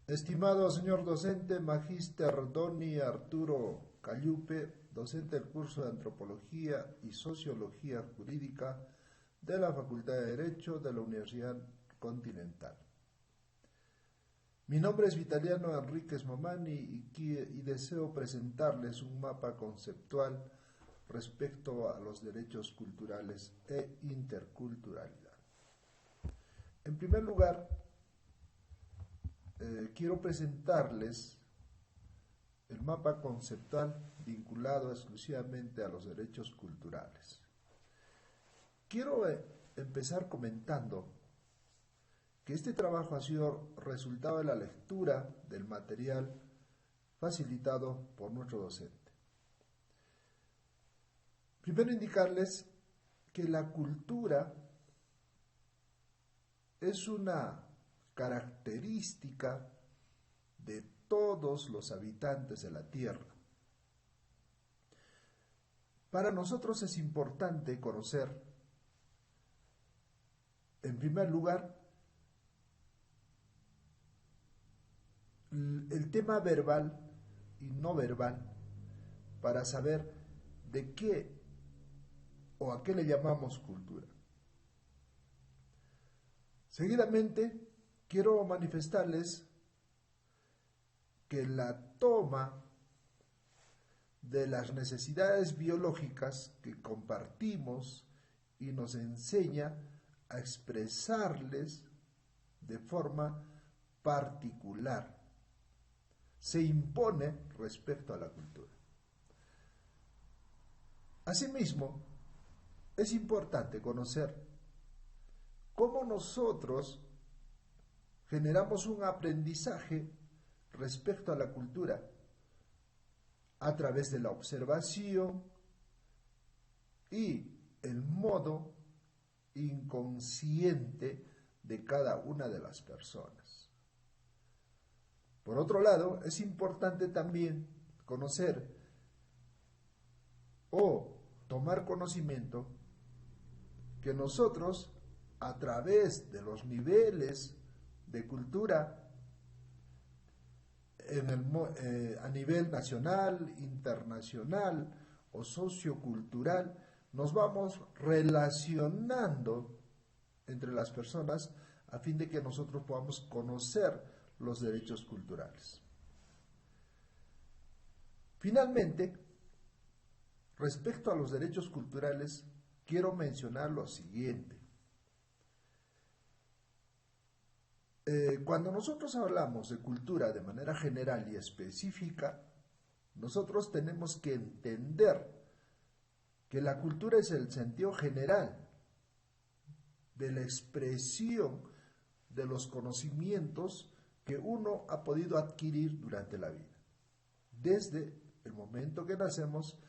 Estimado señor docente, Magíster Doni Arturo Cayupe, docente del curso de Antropología y Sociología Jurídica de la Facultad de Derecho de la Universidad Continental. Mi nombre es Vitaliano Enríquez Mamani y deseo presentarles un mapa conceptual respecto a los derechos culturales e interculturalidad. En primer lugar, quiero presentarles el mapa conceptual vinculado exclusivamente a los derechos culturales. Quiero empezar comentando que este trabajo ha sido resultado de la lectura del material facilitado por nuestro docente. Primero indicarles que la cultura es una característica de todos los habitantes de la Tierra. Para nosotros es importante conocer, en primer lugar, el tema verbal y no verbal para saber de qué o a qué le llamamos cultura. Seguidamente, quiero manifestarles que la toma de las necesidades biológicas que compartimos y nos enseña a expresarles de forma particular se impone respecto a la cultura. Asimismo, es importante conocer cómo nosotros generamos un aprendizaje respecto a la cultura a través de la observación y el modo inconsciente de cada una de las personas. Por otro lado, es importante también conocer o tomar conocimiento que nosotros, a través de los niveles de cultura a nivel nacional, internacional o sociocultural, nos vamos relacionando entre las personas a fin de que nosotros podamos conocer los derechos culturales. Finalmente, respecto a los derechos culturales, quiero mencionar lo siguiente. Cuando nosotros hablamos de cultura de manera general y específica, nosotros tenemos que entender que la cultura es el sentido general de la expresión de los conocimientos que uno ha podido adquirir durante la vida, desde el momento que nacemos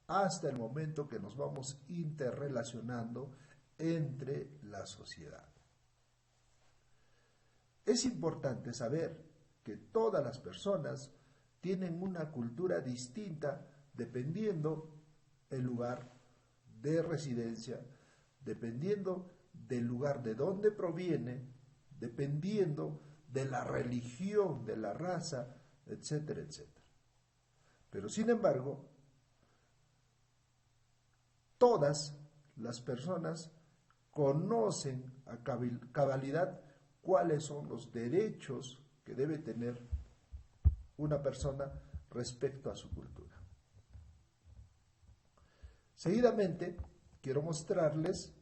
hasta el momento que nos vamos interrelacionando entre la sociedad. Es importante saber que todas las personas tienen una cultura distinta dependiendo el lugar de residencia, dependiendo del lugar de donde proviene, dependiendo de la religión, de la raza, etcétera, etcétera. Pero sin embargo, todas las personas conocen a cabalidad cuáles son los derechos que debe tener una persona respecto a su cultura. Seguidamente, quiero mostrarles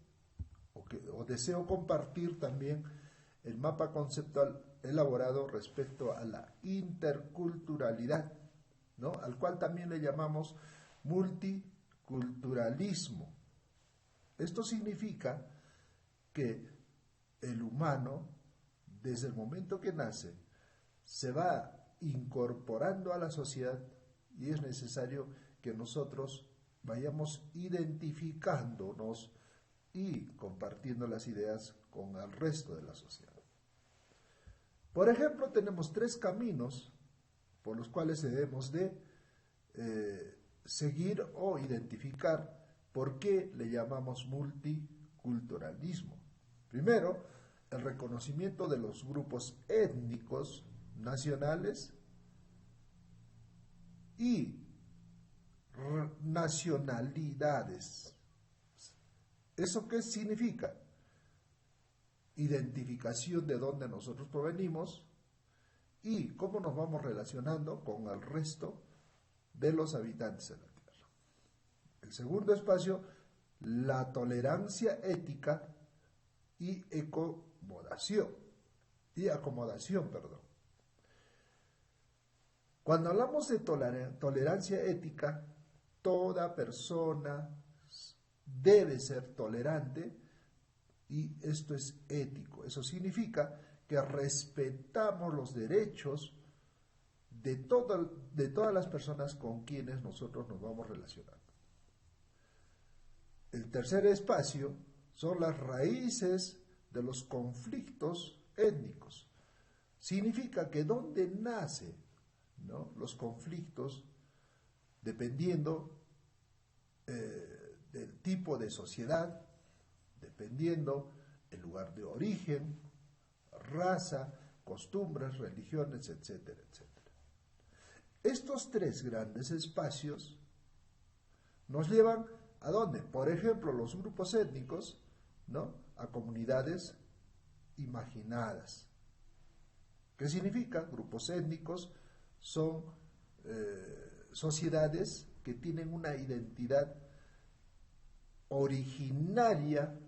o deseo compartir también el mapa conceptual elaborado respecto a la interculturalidad, ¿no? Al cual también le llamamos multiculturalismo. Esto significa que el humano, desde el momento que nace, se va incorporando a la sociedad y es necesario que nosotros vayamos identificándonos y compartiendo las ideas con el resto de la sociedad. Por ejemplo, tenemos 3 caminos por los cuales debemos de seguir o identificar por qué le llamamos multiculturalismo. Primero, el reconocimiento de los grupos étnicos nacionales y nacionalidades. ¿Eso qué significa? Identificación de dónde nosotros provenimos y cómo nos vamos relacionando con el resto de los habitantes de la Tierra. El segundo espacio, la tolerancia ética y acomodación. Cuando hablamos de tolerancia ética, toda persona debe ser tolerante y esto es ético. Eso significa que respetamos los derechos de todas las personas con quienes nosotros nos vamos relacionando. El tercer espacio son las raíces de los conflictos étnicos. Significa que dónde nacen, ¿no?, los conflictos, dependiendo del tipo de sociedad, dependiendo el lugar de origen, raza, costumbres, religiones, etcétera, etcétera. Estos tres grandes espacios nos llevan ¿a dónde? Por ejemplo, los grupos étnicos, ¿no?, a comunidades imaginadas. ¿Qué significa? Grupos étnicos son sociedades que tienen una identidad originaria,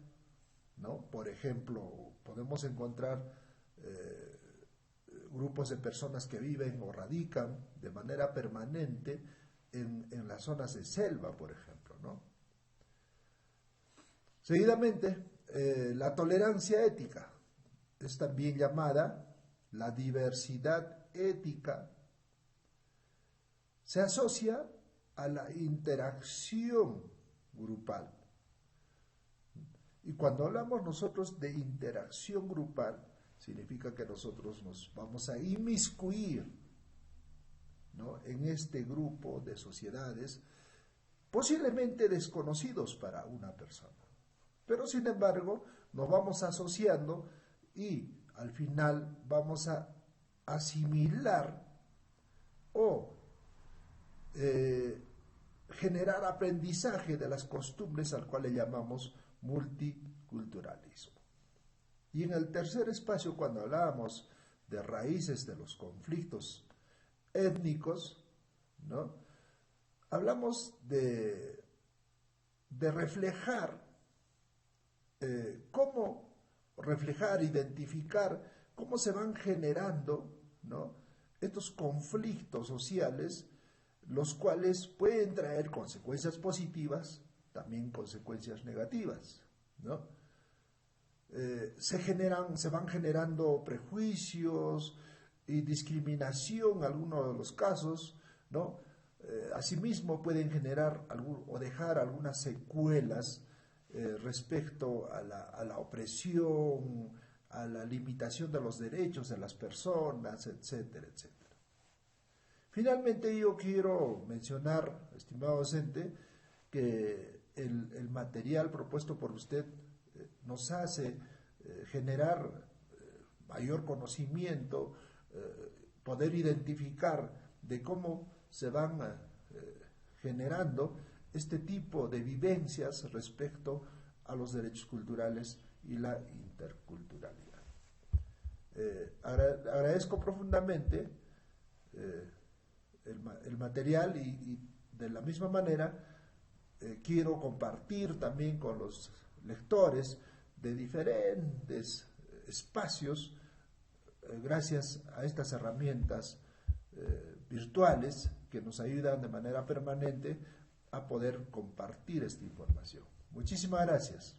¿no? Por ejemplo, podemos encontrar grupos de personas que viven o radican de manera permanente en las zonas de selva, por ejemplo, ¿no? Seguidamente, la tolerancia ética es también llamada la diversidad ética. Se asocia a la interacción grupal. Y cuando hablamos nosotros de interacción grupal, significa que nosotros nos vamos a inmiscuir, ¿no?, en este grupo de sociedades posiblemente desconocidos para una persona. Pero sin embargo, nos vamos asociando y al final vamos a asimilar o generar aprendizaje de las costumbres al cual le llamamos multiculturalismo. Y en el tercer espacio, cuando hablábamos de raíces de los conflictos étnicos, ¿no?, hablamos de reflejar, identificar cómo se van generando, ¿no?, estos conflictos sociales, los cuales pueden traer consecuencias positivas, también consecuencias negativas, ¿no? Se van generando prejuicios y discriminación en algunos de los casos, ¿no? Asimismo pueden generar o dejar algunas secuelas respecto a la opresión, a la limitación de los derechos de las personas, etcétera, etcétera. Finalmente yo quiero mencionar, estimado docente, que el material propuesto por usted nos hace generar mayor conocimiento, poder identificar de cómo se van generando este tipo de vivencias respecto a los derechos culturales y la interculturalidad. Agradezco profundamente el material y de la misma manera quiero compartir también con los lectores de diferentes espacios, gracias a estas herramientas virtuales que nos ayudan de manera permanente a poder compartir esta información. Muchísimas gracias.